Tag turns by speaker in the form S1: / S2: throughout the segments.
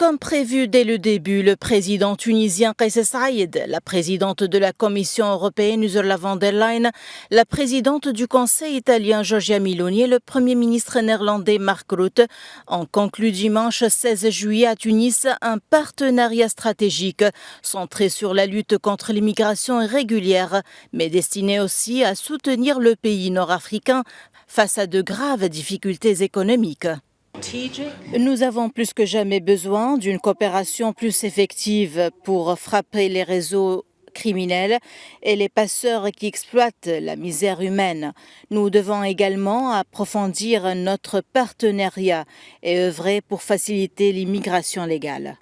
S1: Comme prévu dès le début, le président tunisien Kais Saïed, la présidente de la Commission européenne Ursula von der Leyen, la présidente du Conseil italien Giorgia Meloni et le Premier ministre néerlandais Mark Rutte ont conclu dimanche 16 juillet à Tunis un partenariat stratégique centré sur la lutte contre l'immigration irrégulière, mais destiné aussi à soutenir le pays nord-africain face à de graves difficultés économiques. Nous avons plus que jamais besoin d'une coopération plus effective pour frapper les réseaux criminels et les passeurs qui exploitent la misère humaine. Nous devons également approfondir notre partenariat et œuvrer pour faciliter l'immigration légale.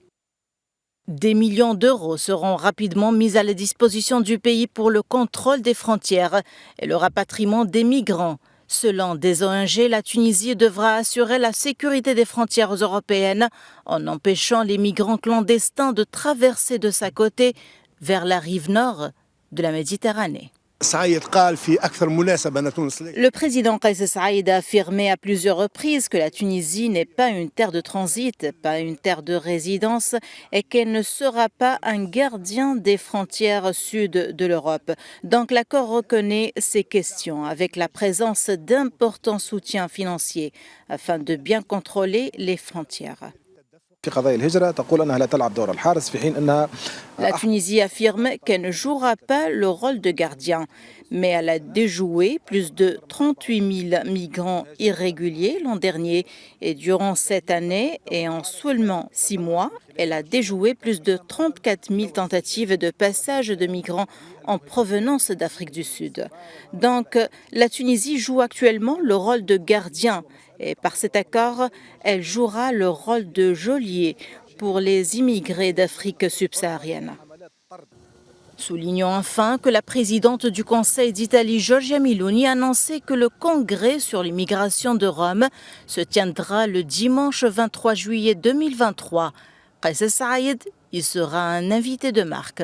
S1: Des millions d'euros seront rapidement mis à la disposition du pays pour le contrôle des frontières et le rapatriement des migrants. Selon des ONG, la Tunisie devra assurer la sécurité des frontières européennes en empêchant les migrants clandestins de traverser de sa côté vers la rive nord de la Méditerranée. Le président Kais Saïed a affirmé à plusieurs reprises que la Tunisie n'est pas une terre de transit, pas une terre de résidence et qu'elle ne sera pas un gardien des frontières sud de l'Europe. Donc l'accord reconnaît ces questions avec la présence d'importants soutiens financiers afin de bien contrôler les frontières. La Tunisie affirme qu'elle ne jouera pas le rôle de gardien, mais elle a déjoué plus de 38 000 migrants irréguliers l'an dernier. Et durant cette année, et en seulement 6 mois, elle a déjoué plus de 34 000 tentatives de passage de migrants en provenance d'Afrique du Sud. Donc, la Tunisie joue actuellement le rôle de gardien. Et par cet accord, elle jouera le rôle de geôlier pour les immigrés d'Afrique subsaharienne. Soulignons enfin que la présidente du Conseil d'Italie, Giorgia Meloni, a annoncé que le congrès sur l'immigration de Rome se tiendra le dimanche 23 juillet 2023. Kais Saïed y sera un invité de marque.